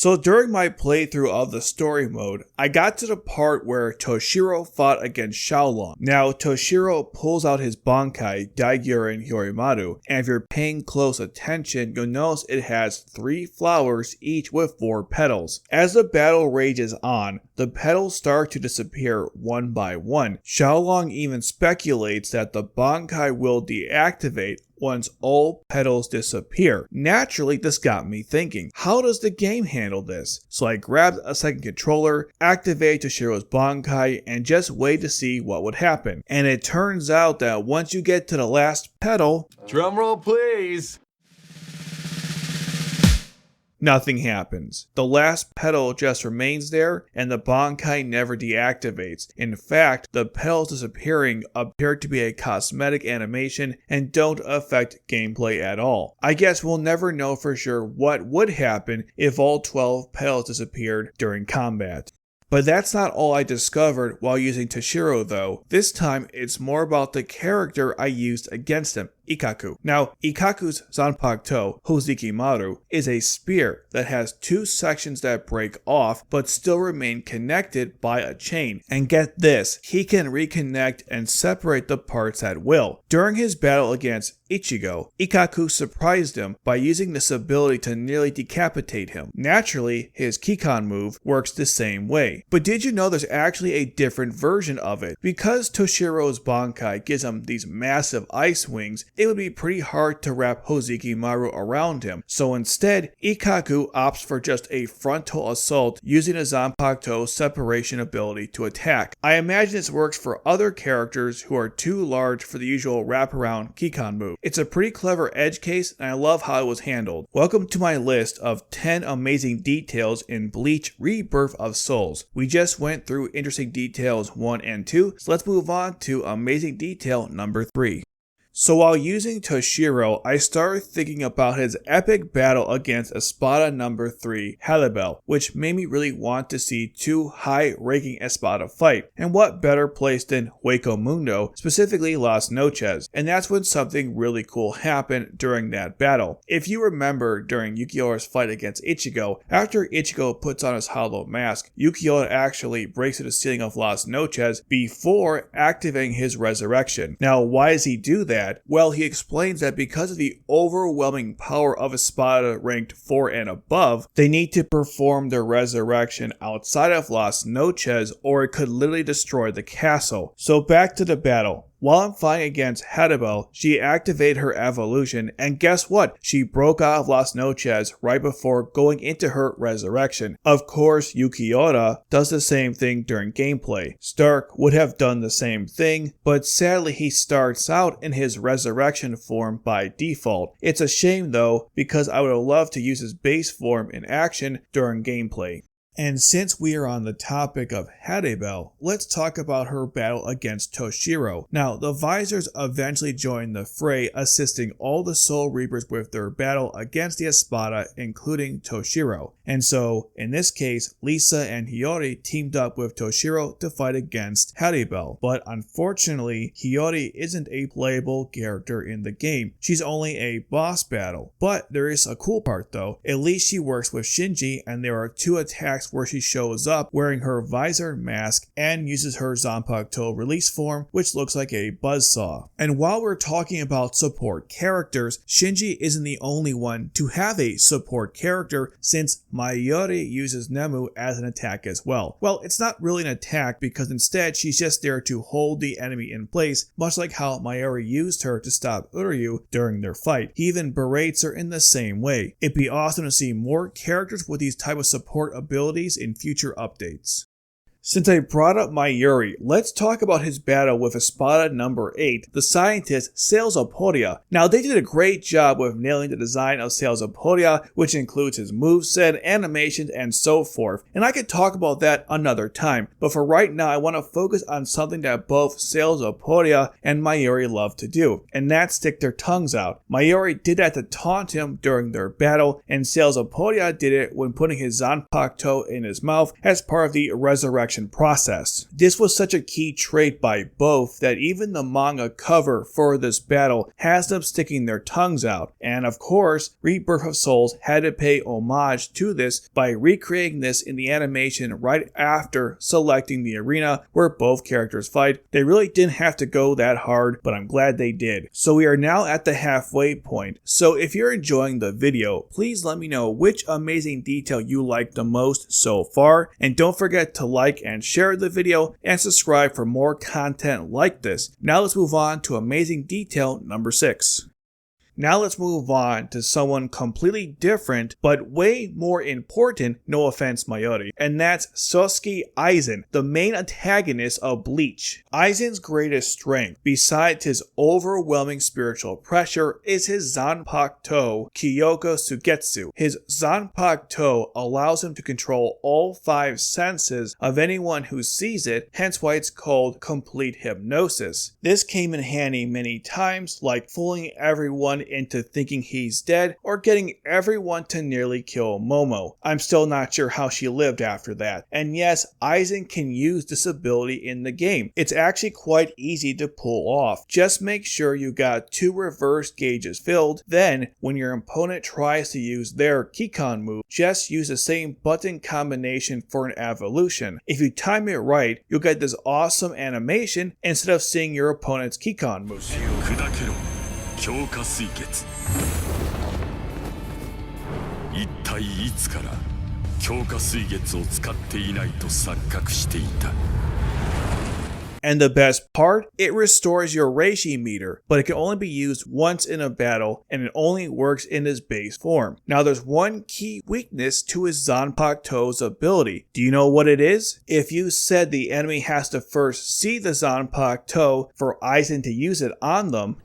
So during my playthrough of the story mode, I got to the part where Toshiro fought against Xiaolong. Now Toshiro pulls out his Bankai, Daiguren Hyorimaru, and if you're paying close attention, you'll notice it has 3 flowers, each with 4 petals. As the battle rages on, the petals start to disappear one by one. Xiaolong even speculates that the Bankai will deactivate once all petals disappear. Naturally, this got me thinking, how does the game handle this? So I grabbed a second controller, activated Toshiro's Bankai, and just waited to see what would happen. And it turns out that once you get to the last petal, drumroll please, nothing happens. The last petal just remains there, and the Bankai never deactivates. In fact, the petals disappearing appear to be a cosmetic animation and don't affect gameplay at all. I guess we'll never know for sure what would happen if all 12 petals disappeared during combat. But that's not all I discovered while using Toshiro though. This time it's more about the character I used against him, Ikkaku. Now, Ikkaku's Zanpakuto, Hozikimaru, is a spear that has 2 sections that break off but still remain connected by a chain. And get this, he can reconnect and separate the parts at will. During his battle against Ichigo, Ikkaku surprised him by using this ability to nearly decapitate him. Naturally, his Kikan move works the same way. But did you know there's actually a different version of it? Because Toshiro's Bankai gives him these massive ice wings, it would be pretty hard to wrap Hozikimaru around him. So instead, Ikkaku opts for just a frontal assault using a Zanpakuto separation ability to attack. I imagine this works for other characters who are too large for the usual wraparound Kikan move. It's a pretty clever edge case and I love how it was handled. Welcome to my list of 10 amazing details in Bleach Rebirth of Souls. We just went through interesting details 1 and 2, so let's move on to amazing detail number 3. So while using Toshiro, I started thinking about his epic battle against Espada number 3, Haribel, which made me really want to see 2 high-ranking Espada fight. And what better place than Hueco Mundo, specifically Las Noches, and that's when something really cool happened during that battle. If you remember during Yukiura's fight against Ichigo, after Ichigo puts on his hollow mask, Yukiura actually breaks through the ceiling of Las Noches before activating his resurrection. Now why does he do that? Well, he explains that because of the overwhelming power of Espada ranked 4 and above, they need to perform their resurrection outside of Las Noches or it could literally destroy the castle. So back to the battle. While I'm fighting against Haribel, she activated her evolution, and guess what? She broke out of Las Noches right before going into her resurrection. Of course, Yukiura does the same thing during gameplay. Stark would have done the same thing, but sadly he starts out in his resurrection form by default. It's a shame though, because I would have loved to use his base form in action during gameplay. And since we are on the topic of Haribel, let's talk about her battle against Toshiro. Now, the Visors eventually join the fray, assisting all the Soul Reapers with their battle against the Espada, including Toshiro. And so, in this case, Lisa and Hiyori teamed up with Toshiro to fight against Haribel. But unfortunately, Hiyori isn't a playable character in the game. She's only a boss battle. But there is a cool part though. At least she works with Shinji, and there are 2 attacks where she shows up wearing her visor mask and uses her Zanpakuto release form, which looks like a buzzsaw. And while we're talking about support characters, Shinji isn't the only one to have a support character, since Hiyori uses Nemu as an attack as well. Well, it's not really an attack because instead she's just there to hold the enemy in place, much like how Hiyori used her to stop Uryu during their fight. He even berates her in the same way. It'd be awesome to see more characters with these type of support abilities in future updates. Since I brought up Hiyori, let's talk about his battle with Espada number 8, the scientist Salesoporia. Now they did a great job with nailing the design of Salesoporia, which includes his moveset, animations, and so forth, and I could talk about that another time, but for right now I want to focus on something that both Salesoporia and Hiyori love to do, and that's stick their tongues out. Hiyori did that to taunt him during their battle, and Salesoporia did it when putting his Zanpakuto in his mouth as part of the resurrection selection process. This was such a key trait by both that even the manga cover for this battle has them sticking their tongues out, and of course, Rebirth of Souls had to pay homage to this by recreating this in the animation right after selecting the arena where both characters fight. They really didn't have to go that hard, but I'm glad they did. So we are now at the halfway point, so if you're enjoying the video, please let me know which amazing detail you liked the most so far, and don't forget to like and share the video and subscribe for more content like this. Now let's move on to amazing detail number 6. Now let's move on to someone completely different, but way more important, no offense Mayori, and that's Sasuke Aizen, the main antagonist of Bleach. Aizen's greatest strength, besides his overwhelming spiritual pressure, is his Zanpakuto Kyoka Sugetsu. His Zanpakuto allows him to control all 5 senses of anyone who sees it, hence why it's called complete hypnosis. This came in handy many times, like fooling everyone into thinking he's dead or getting everyone to nearly kill Momo. I'm still not sure how she lived after that. And yes, Aizen can use this ability in the game. It's actually quite easy to pull off. Just make sure you got 2 reverse gauges filled, then when your opponent tries to use their Kikon move, just use the same button combination for an evolution. If you time it right, you'll get this awesome animation instead of seeing your opponent's Kikon move. 強化水血一体いつから強化水月を使っていないと錯覚していた And the best part, it restores your Reishi meter, but it can only be used once in a battle, and it only works in its base form. Now there's one key weakness to his Zanpakuto's ability. Do you know what it is? If you said the enemy has to first see the Zanpakuto for Aizen to use it on them,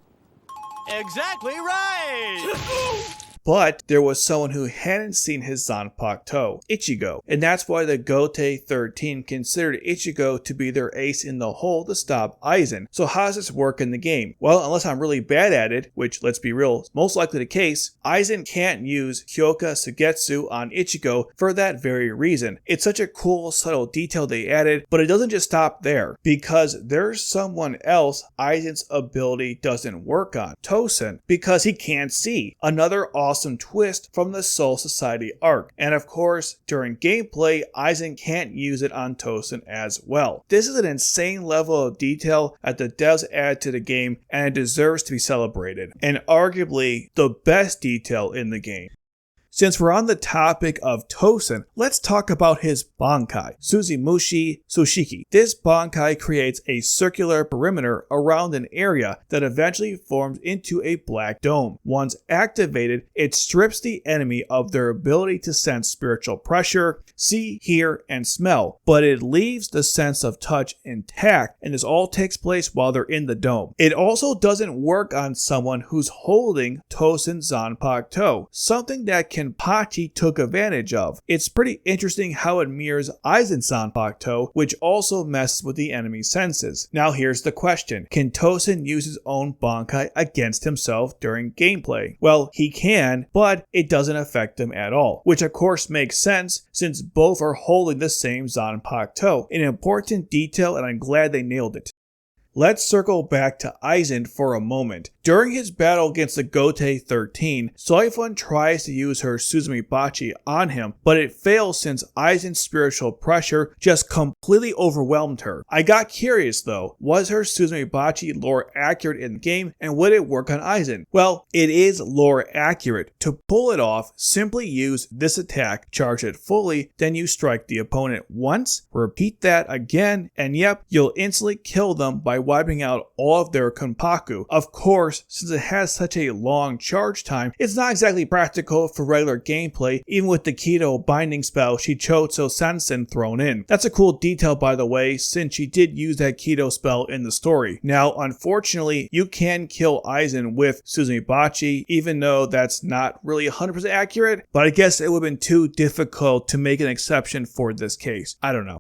Exactly right! but there was someone who hadn't seen his Zanpakuto, Ichigo, and that's why the Gote 13 considered Ichigo to be their ace in the hole to stop Aizen. So how does this work in the game? Well, unless I'm really bad at it, which let's be real, is most likely the case, Aizen can't use Kyoka Sugetsu on Ichigo for that very reason. It's such a cool subtle detail they added, but it doesn't just stop there, because there's someone else Aizen's ability doesn't work on, Tosen, because he can't see. Another awesome twist from the Soul Society arc, and of course during gameplay Aizen can't use it on Tosen as well. This is an insane level of detail that the devs add to the game, and it deserves to be celebrated, and arguably the best detail in the game. Since we're on the topic of Tosen, let's talk about his Bankai, Suzumushi Tsushiki. This Bankai creates a circular perimeter around an area that eventually forms into a black dome. Once activated, it strips the enemy of their ability to sense spiritual pressure, see, hear, and smell, but it leaves the sense of touch intact, and this all takes place while they're in the dome. It also doesn't work on someone who's holding Tosen Zanpakuto, something that Kenpachi took advantage of. It's pretty interesting how it mirrors Aizen's Zanpakuto, which also messes with the enemy's senses. Now here's the question. Can Tosen use his own Bankai against himself during gameplay? Well, he can, but it doesn't affect him at all, which of course makes sense since both are holding the same Zanpakuto. An important detail, and I'm glad they nailed it. Let's circle back to Aizen for a moment. During his battle against the Gote 13, Soifun tries to use her Suzumibachi on him, but it fails since Aizen's spiritual pressure just completely overwhelmed her. I got curious though, was her Suzumibachi lore accurate in the game, and would it work on Aizen? Well, it is lore accurate. To pull it off, simply use this attack, charge it fully, then you strike the opponent once, repeat that again, and yep, you'll instantly kill them by wiping out all of their Kenpaku. Of course, since it has such a long charge time, it's not exactly practical for regular gameplay, even with the Kido binding spell Shichotsu Sansen thrown in. That's a cool detail by the way, since she did use that Kido spell in the story. Now, unfortunately, you can kill Aizen with Suzumibachi, even though that's not really 100% accurate, but I guess it would have been too difficult to make an exception for this case. I don't know.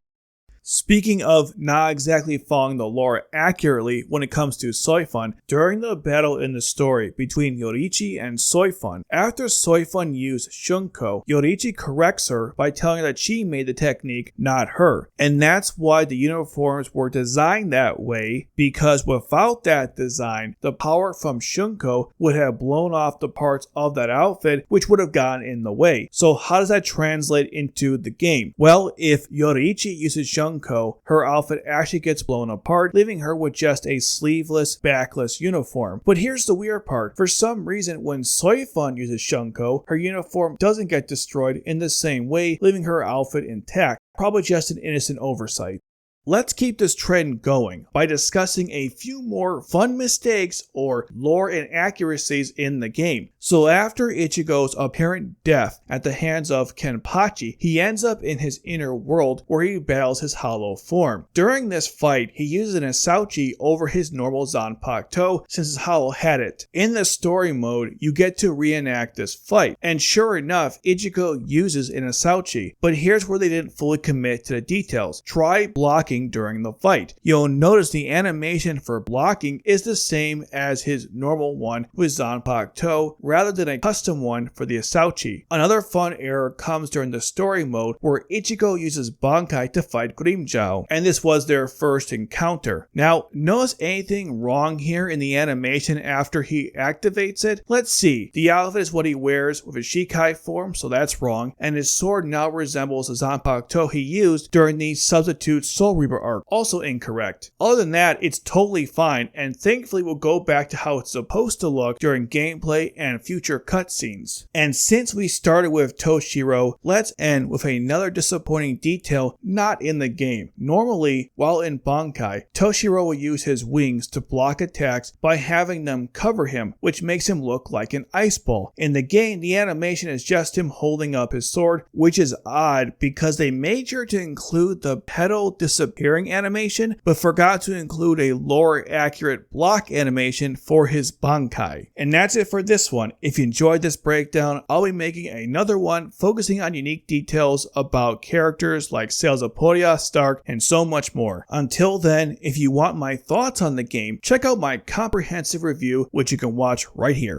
Speaking of not exactly following the lore accurately when it comes to Soifun, during the battle in the story between Yoriichi and Soifun, after Soifun used Shunko, Yoriichi corrects her by telling her that she made the technique, not her. And that's why the uniforms were designed that way, because without that design, the power from Shunko would have blown off the parts of that outfit, which would have gotten in the way. So how does that translate into the game? Well, if Yoriichi uses Shunko, her outfit actually gets blown apart, leaving her with just a sleeveless, backless uniform. But here's the weird part. For some reason, when Soifun uses Shunko, her uniform doesn't get destroyed in the same way, leaving her outfit intact. Probably just an innocent oversight. Let's keep this trend going by discussing a few more fun mistakes or lore inaccuracies in the game. So after Ichigo's apparent death at the hands of Kenpachi, he ends up in his inner world where he battles his hollow form. During this fight, he uses an Asauchi over his normal Zanpakuto since his hollow had it. In the story mode, you get to reenact this fight, and sure enough, Ichigo uses an Asauchi, but here's where they didn't fully commit to the details. Try blocking during the fight. You'll notice the animation for blocking is the same as his normal one with Zanpakuto rather than a custom one for the Asauchi. Another fun error comes during the story mode where Ichigo uses Bankai to fight Grimmjow, and this was their first encounter. Now, notice anything wrong here in the animation after he activates it? Let's see. The outfit is what he wears with his Shikai form, so that's wrong, and his sword now resembles the Zanpakuto he used during the substitute Soul Reaper arc, also incorrect. Other than that, it's totally fine, and thankfully we'll go back to how it's supposed to look during gameplay and future cutscenes. And since we started with Toshiro, let's end with another disappointing detail not in the game. Normally, while in Bankai, Toshiro will use his wings to block attacks by having them cover him, which makes him look like an ice ball. In the game, the animation is just him holding up his sword, which is odd because they made sure to include the petal disappearing animation, but forgot to include a lore accurate block animation for his Bankai. And that's it for this one. If you enjoyed this breakdown, I'll be making another one focusing on unique details about characters like Salzaporia, Stark, and so much more. Until then, if you want my thoughts on the game, check out my comprehensive review, which you can watch right here.